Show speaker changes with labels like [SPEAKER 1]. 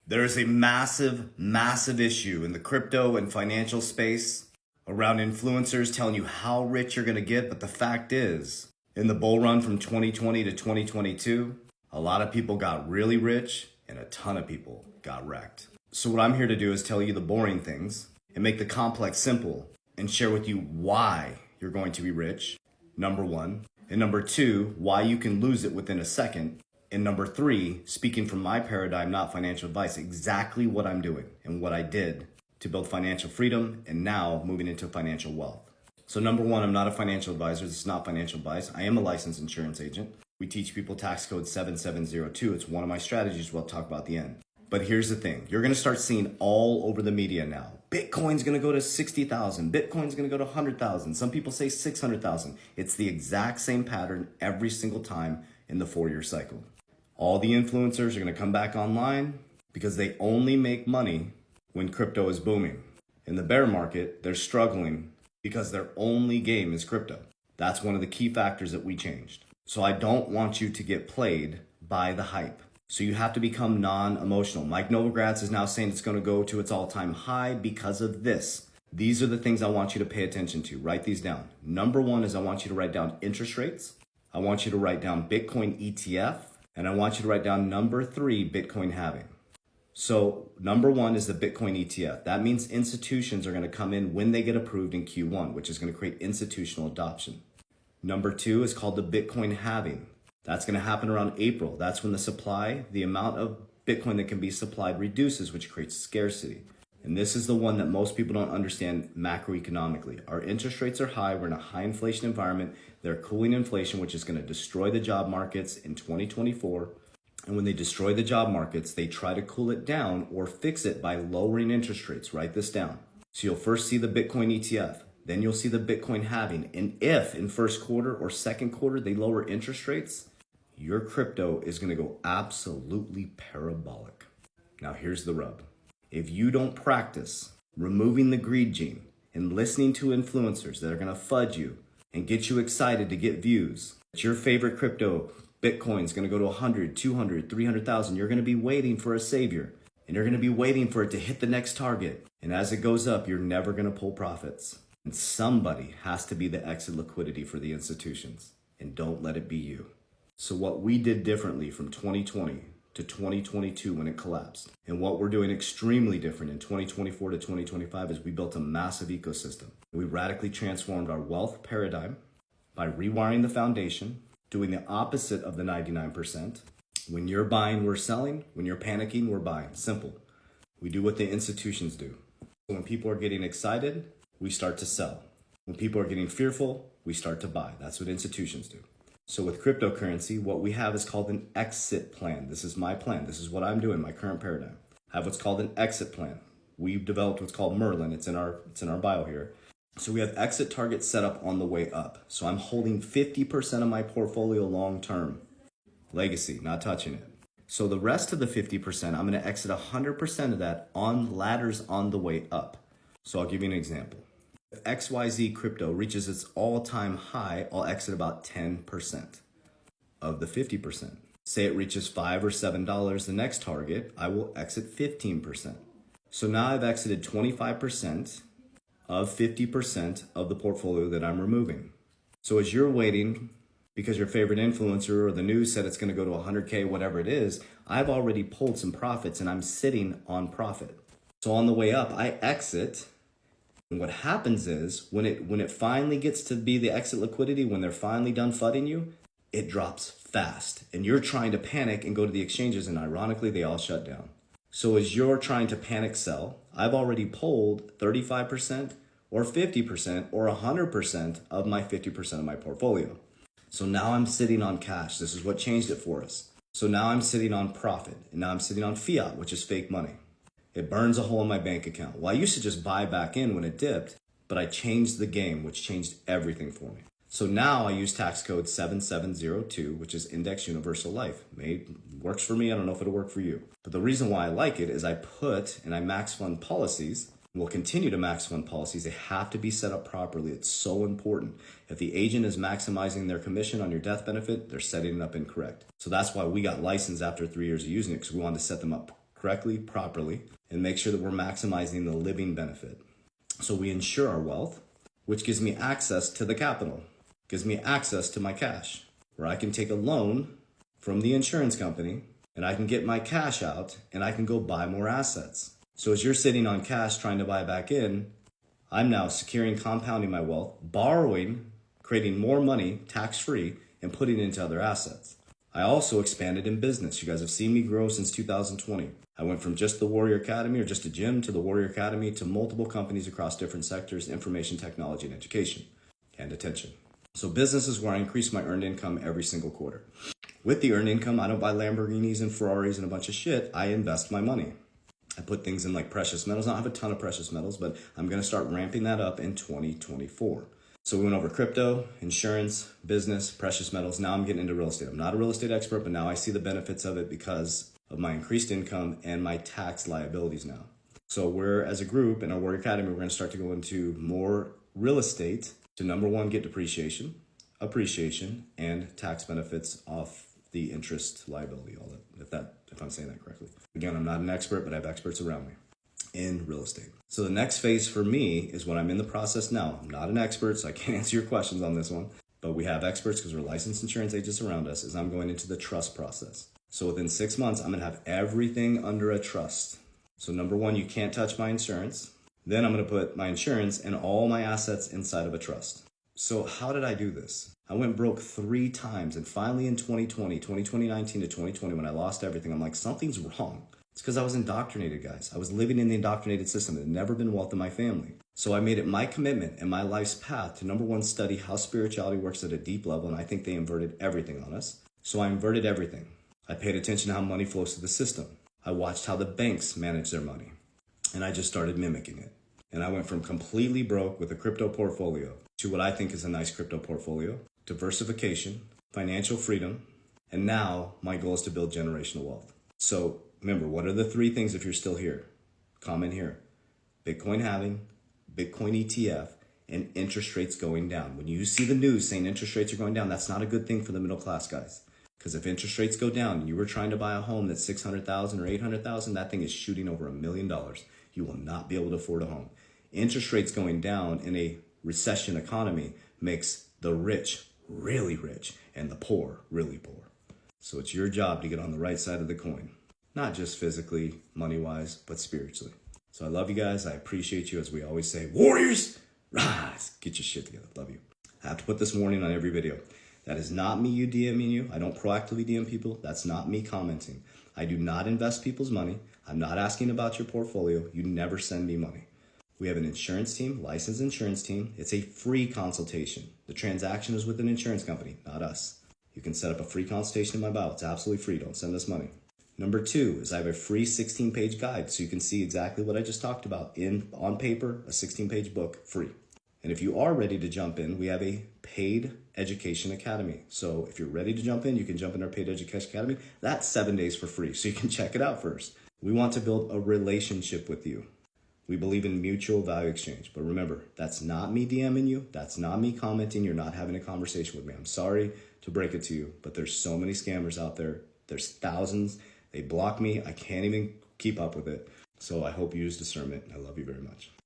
[SPEAKER 1] There is a massive issue in the crypto and financial space around influencers telling you how rich you're going to get. But the fact is, in the bull run from 2020 to 2022, a lot of people got really rich and a ton of people got wrecked. So what I'm here to do is tell you the boring things and make the complex simple and share with you why you're going to be rich, number one. And number two, why you can lose it within a second. And number three, speaking from my paradigm, not financial advice, exactly what I'm doing and what I did to build financial freedom and now moving into financial wealth. So number one, I'm not a financial advisor. This is not financial advice. I am a licensed insurance agent. We teach people tax code 7702. It's one of my strategies we'll talk about at the end. But here's the thing. You're going to start seeing all over the media now. Bitcoin's going to go to 60,000. Bitcoin's going to go to 100,000. Some people say 600,000. It's the exact same pattern every single time in the 4-year cycle. All the influencers are going to come back online because they only make money when crypto is booming. In the bear market, they're struggling because their only game is crypto. That's one of the key factors that we changed. So I don't want you to get played by the hype. So you have to become non-emotional. Mike Novogratz is now saying it's going to go to its all-time high because of this. These are the things I want you to pay attention to. Write these down. Number one is I want you to write down interest rates. I want you to write down Bitcoin ETF. And I want you to write down number three, Bitcoin halving. So number one is the Bitcoin ETF. That means institutions are going to come in when they get approved in Q1, which is going to create institutional adoption. Number two is called the Bitcoin halving. That's going to happen around April. That's when the amount of Bitcoin that can be supplied reduces, which creates scarcity. And this is the one that most people don't understand macroeconomically. Our interest rates are high. We're in a high inflation environment. They're cooling inflation, which is going to destroy the job markets in 2024. And when they destroy the job markets, they try to cool it down or fix it by lowering interest rates. Write this down. So you'll first see the Bitcoin ETF. Then you'll see the Bitcoin halving. And if in first quarter or second quarter they lower interest rates, your crypto is going to go absolutely parabolic. Now here's the rub. If you don't practice removing the greed gene and listening to influencers that are going to fudge you and get you excited to get views, that your favorite crypto, Bitcoin, is going to go to 100, 200, 300,000, you're going to be waiting for a savior and you're going to be waiting for it to hit the next target. And as it goes up, you're never going to pull profits. And somebody has to be the exit liquidity for the institutions. And don't let it be you. So what we did differently from 2020 to 2022 when it collapsed, and what we're doing extremely different in 2024 to 2025 is we built a massive ecosystem. We radically transformed our wealth paradigm by rewiring the foundation, doing the opposite of the 99%. When you're buying, we're selling. When you're panicking, we're buying. Simple. We do what the institutions do. When people are getting excited, we start to sell. When people are getting fearful, we start to buy. That's what institutions do. So with cryptocurrency, what we have is called an exit plan. This is my plan. This is what I'm doing, my current paradigm. I have what's called an exit plan. We've developed what's called Merlin. It's in our bio here. So we have exit targets set up on the way up. So I'm holding 50% of my portfolio long term. Legacy, not touching it. So the rest of the 50%, I'm going to exit 100% of that on ladders on the way up. So I'll give you an example. If XYZ crypto reaches its all-time high, I'll exit about 10% of the 50%. Say it reaches $5 or $7, the next target, I will exit 15%. So now I've exited 25% of 50% of the portfolio that I'm removing. So as you're waiting, because your favorite influencer or the news said it's going to go to 100K, whatever it is, I've already pulled some profits and I'm sitting on profit. So on the way up, I exit. And what happens is when it finally gets to be the exit liquidity, when they're finally done fudding you, it drops fast. And you're trying to panic and go to the exchanges, and ironically, they all shut down. So as you're trying to panic sell, I've already pulled 35% or 50% or 100% of my 50% of my portfolio. So now I'm sitting on cash. This is what changed it for us. So now I'm sitting on profit, and now I'm sitting on fiat, which is fake money. It burns a hole in my bank account. Well, I used to just buy back in when it dipped, but I changed the game, which changed everything for me. So now I use tax code 7702, which is Index Universal Life. Works for me. I don't know if it'll work for you. But the reason why I like it is I max fund policies. We'll continue to max fund policies. They have to be set up properly. It's so important. If the agent is maximizing their commission on your death benefit, they're setting it up incorrect. So that's why we got licensed after 3 years of using it, because we wanted to set them up correctly, properly, and make sure that we're maximizing the living benefit. So we insure our wealth, which gives me access to the capital, gives me access to my cash, where I can take a loan from the insurance company and I can get my cash out and I can go buy more assets. So as you're sitting on cash trying to buy back in, I'm now securing, compounding my wealth, borrowing, creating more money tax-free, and putting it into other assets. I also expanded in business. You guys have seen me grow since 2020. I went from just the Warrior Academy or just a gym to the Warrior Academy to multiple companies across different sectors, information technology and education and attention. So business is where I increase my earned income every single quarter. With the earned income, I don't buy Lamborghinis and Ferraris and a bunch of shit. I invest my money. I put things in like precious metals. I don't have a ton of precious metals, but I'm going to start ramping that up in 2024. So we went over crypto, insurance, business, precious metals. Now I'm getting into real estate. I'm not a real estate expert, but now I see the benefits of it because of my increased income and my tax liabilities now. So we're, as a group in our Warrior Academy, we're going to start to go into more real estate to, number one, get depreciation, appreciation, and tax benefits off the interest liability, all that, if I'm saying that correctly. Again, I'm not an expert, but I have experts around me in real estate. So the next phase for me is what I'm in the process now. I'm not an expert, so I can't answer your questions on this one, but we have experts because we're licensed insurance agents around us, is I'm going into the trust process. So within 6 months, I'm going to have everything under a trust. So number one, you can't touch my insurance. Then I'm going to put my insurance and all my assets inside of a trust. So how did I do this? I went broke 3 times, and finally in 2019 to 2020, when I lost everything, I'm like, something's wrong. It's because I was indoctrinated, guys. I was living in the indoctrinated system. It had never been wealth in my family. So I made it my commitment and my life's path to, number one, study how spirituality works at a deep level, and I think they inverted everything on us. So I inverted everything. I paid attention to how money flows through the system. I watched how the banks manage their money, and I just started mimicking it. And I went from completely broke with a crypto portfolio to what I think is a nice crypto portfolio, diversification, financial freedom, and now my goal is to build generational wealth. So remember, what are the 3 things if you're still here? Comment here. Bitcoin halving, Bitcoin ETF, and interest rates going down. When you see the news saying interest rates are going down, that's not a good thing for the middle class, guys. Because if interest rates go down and you were trying to buy a home that's $600,000 or $800,000, that thing is shooting over $1 million. You will not be able to afford a home. Interest rates going down in a recession economy makes the rich really rich and the poor really poor. So it's your job to get on the right side of the coin, not just physically, money-wise, but spiritually. So I love you guys. I appreciate you. As we always say, Warriors, rise. Get your shit together. Love you. I have to put this warning on every video. That is not me DMing you. I don't proactively DM people. That's not me commenting. I do not invest people's money. I'm not asking about your portfolio. You never send me money. We have an insurance team, licensed insurance team. It's a free consultation. The transaction is with an insurance company, not us. You can set up a free consultation in my bio. It's absolutely free. Don't send us money. Number 2 is I have a free 16-page guide so you can see exactly what I just talked about on paper, a 16-page book, free. And if you are ready to jump in, we have a paid education academy. So if you're ready to jump in, you can jump in our paid education academy. That's 7 days for free, so you can check it out first. We want to build a relationship with you. We believe in mutual value exchange. But remember, that's not me DMing you. That's not me commenting. You're not having a conversation with me. I'm sorry to break it to you, but there's so many scammers out there. There's thousands. They block me. I can't even keep up with it. So I hope you use discernment. I love you very much.